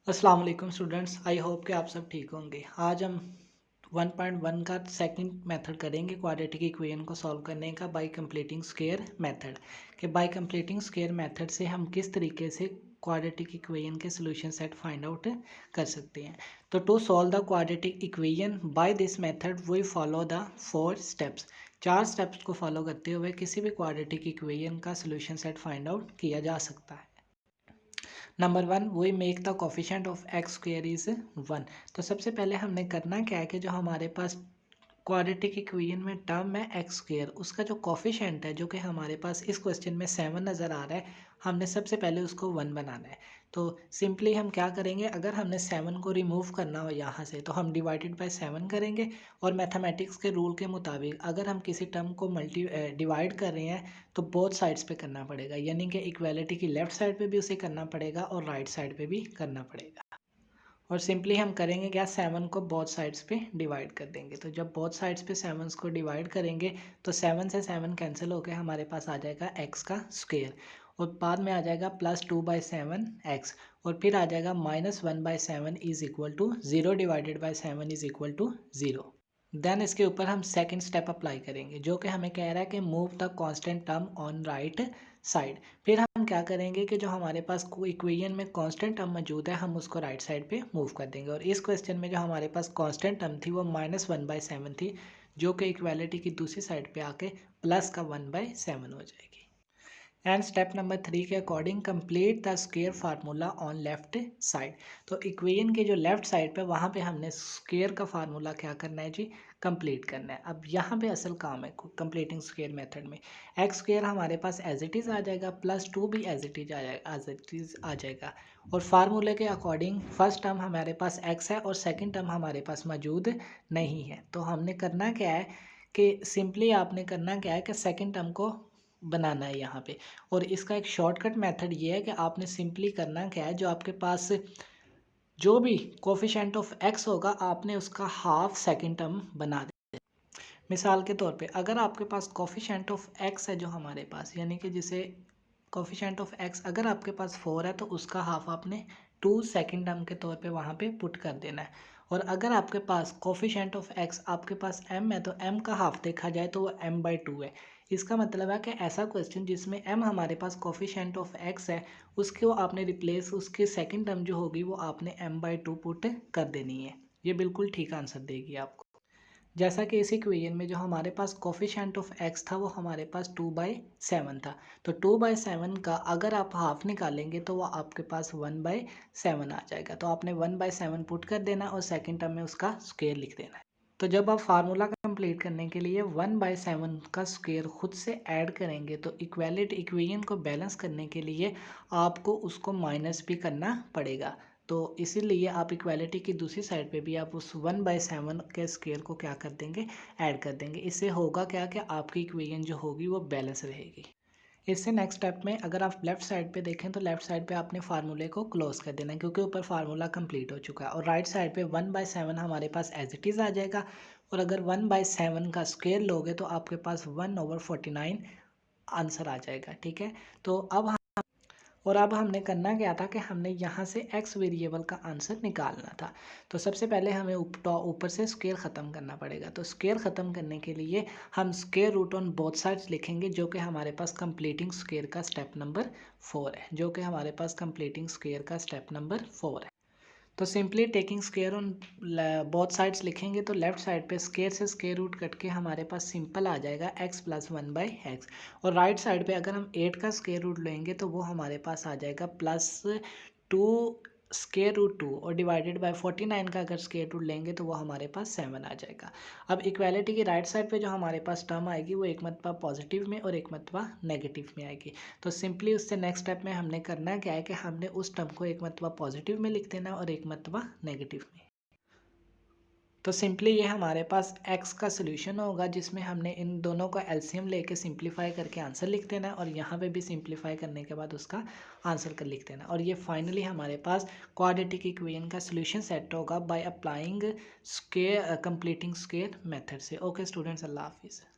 अस्सलाम वालेकुम students. I hope कि आप सब ठीक होंगे। आज हम 1.1 का सेकंड मेथड करेंगे क्वाड्रेटिक इक्वेशन को सॉल्व करने का बाय कंप्लीटिंग स्क्वायर मेथड। कि बाय कंप्लीटिंग स्क्वायर मेथड से हम किस तरीके से क्वाड्रेटिक इक्वेशन के सॉल्यूशन सेट फाइंड आउट कर सकते हैं। तो to solve the quadratic equation by this method we follow the 4 steps. 4 steps को फॉलो करते हुए किसी भी क्वाड्रेटिक इक्वेशन का सॉल्यूशन सेट फाइंड आउट किया जा सकता है। Number 1, we make the coefficient of x square is 1। तो सबसे पहले हमने करना क्या है कि जो हमारे पास क्वाड्रेटिक इक्वेशन में टर्म है एक्स स्क्वेयर, उसका जो कोफिशिएंट है जो कि हमारे पास इस क्वेश्चन में 7 नज़र आ रहा है, हमने सबसे पहले उसको 1 बनाना है। तो सिंपली हम क्या करेंगे, अगर हमने 7 को रिमूव करना हो यहाँ से तो हम डिवाइडेड बाय 7 करेंगे। और मैथमेटिक्स के रूल के मुताबिक अगर हम किसी टर्म को डिवाइड कर रहे हैं तो बोथ साइड्स पे करना पड़ेगा, यानी कि इक्वालिटी की लेफ्ट साइड पे भी उसे करना पड़ेगा और राइट साइड पे भी करना पड़ेगा। और सिंपली हम करेंगे क्या, 7 को बोथ साइड्स पे डिवाइड कर देंगे। तो जब बोथ साइड्स पे 7 को डिवाइड करेंगे तो 7 से 7 कैंसिल होकर हमारे पास आ जाएगा एक्स का स्क्वेयर, और बाद में आ जाएगा +2/7 एक्स, और फिर आ जाएगा -1/7 is equal to 0 divided by 7 is equal to 0। Then इसके ऊपर हम सेकंड स्टेप अप्लाई करेंगे जो कि हमें कह रहा है कि move the constant term on right side. फिर हम क्या करेंगे कि जो हमारे पास इक्वेशन में कांस्टेंट टर्म मौजूद है हम उसको राइट साइड पे मूव कर देंगे। और इस क्वेश्चन में जो हमारे पास कांस्टेंट टर्म थी वो -1/7 थी, जो कि इक्वालिटी की दूसरी साइड पे आके प्लस का 1/7 हो जाएगी। एंड स्टेप नंबर 3 के according complete the square formula on left side. तो इक्वेशन के जो लेफ्ट साइड पे वहाँ पे हमने स्क्वायर का फार्मूला क्या करना है जी, कंप्लीट करना है। अब यहाँ पे असल काम है कंप्लीटिंग स्क्वायर मेथड में। एक्स स्क्वायर हमारे पास एज इट इज़ आ जाएगा, +2 भी एज इट इज आ जाएगा, एज इट इज़ आ जाएगा। और फार्मूले के अकॉर्डिंग फर्स्ट टर्म हमारे पास एक्स है और सेकेंड टर्म हमारे पास मौजूद नहीं है। तो हमने करना क्या है कि सिंपली आपने करना क्या है कि सेकेंड टर्म को बनाना है यहाँ पे। और इसका एक शॉर्टकट मेथड ये है कि आपने सिंपली करना क्या है, जो आपके पास जो भी कोफिशिएंट ऑफ एक्स होगा आपने उसका हाफ सेकंड टर्म बना दें। मिसाल के तौर पे अगर आपके पास कोफिशिएंट ऑफ एक्स है जो हमारे पास, यानी कि जिसे कोफिशिएंट ऑफ एक्स अगर आपके पास 4 है तो उसका हाफ आपने 2 सेकंड टर्म के तौर पे वहाँ पे पुट कर देना है। और अगर आपके पास कोफिशिएंट ऑफ एक्स आपके पास m है तो m का हाफ देखा जाए तो वो m/2 है। इसका मतलब है कि ऐसा क्वेश्चन जिसमें m हमारे पास कोफिशिएंट ऑफ x है उसको आपने रिप्लेस, उसके सेकंड टर्म जो होगी वो आपने m/2 पुट कर देनी है। ये बिल्कुल ठीक आंसर देगी आपको। जैसा कि इस इक्वेशन में जो हमारे पास कोफिशिएंट ऑफ एक्स था वो हमारे पास 2/7 था। तो 2/7 का अगर आप हाफ निकालेंगे तो वो आपके पास 1/7 आ जाएगा। तो आपने 1/7 पुट कर देना और सेकंड टर्म में उसका स्क्वायर लिख देना है। तो जब आप फार्मूला कंप्लीट करने के लिए 1/7 का स्क्वायर खुद से ऐड करेंगे तो इक्वालिटी इक्वेशन को बैलेंस करने के लिए आपको उसको माइनस भी करना पड़ेगा। तो इसीलिए आप इक्वालिटी की दूसरी साइड पे भी आप उस 1/7 के स्क्वायर को क्या कर देंगे, ऐड कर देंगे। इससे होगा क्या कि आपकी इक्वेशन जो होगी वो बैलेंस रहेगी। इससे नेक्स्ट स्टेप में अगर आप लेफ्ट साइड पे देखें तो लेफ्ट साइड पे आपने फार्मूले को क्लोज कर देना है क्योंकि ऊपर फार्मूला कंप्लीट हो चुका है। और राइट साइड पे 1/7 हमारे पास एज इट इज़ आ जाएगा। और अगर 1/7 का स्क्वायर लोगे तो आपके पास 1/49 आंसर आ जाएगा। ठीक है। तो अब हमने करना क्या था कि हमने यहाँ से x वेरिएबल का आंसर निकालना था। तो सबसे पहले हमें ऊपर से स्क्वायर ख़त्म करना पड़ेगा। तो स्क्वायर ख़त्म करने के लिए हम square root on both sides लिखेंगे, जो कि हमारे पास कंप्लीटिंग स्क्वायर का स्टेप नंबर 4 है, जो कि हमारे पास कंप्लीटिंग स्क्वायर का स्टेप नंबर 4 है। तो simply taking square on both sides लिखेंगे तो लेफ्ट साइड पे स्क्वायर से स्क्वायर रूट कट के हमारे पास सिंपल आ जाएगा x + 1/x। और राइट साइड पे अगर हम 8 का स्क्वायर रूट लेंगे तो वो हमारे पास आ जाएगा +2 स्क्वायर रूट 2, और डिवाइडेड बाय 49 का अगर स्क्वायर रूट लेंगे तो वो हमारे पास 7 आ जाएगा। अब इक्वालिटी की राइट साइड पे जो हमारे पास टर्म आएगी वो एक मरतबा पॉजिटिव में और एक मरतबा नेगेटिव में आएगी। तो सिंपली उससे नेक्स्ट स्टेप में हमने करना क्या है कि हमने उस टर्म को एक मरतबा पॉजिटिव में लिख देना और एक मरतबा नेगेटिव में। तो सिंपली ये हमारे पास x का सोल्यूशन होगा जिसमें हमने इन दोनों का एलसीएम लेके सिंपलीफाई करके आंसर लिख देना है, और यहाँ पे भी सिंपलीफाई करने के बाद उसका आंसर कर लिख देना। और ये फाइनली हमारे पास क्वाड्रेटिक इक्वेशन का सोल्यूशन सेट होगा by applying square completing square method से। ओके स्टूडेंट्स, अल्लाह हाफिज़।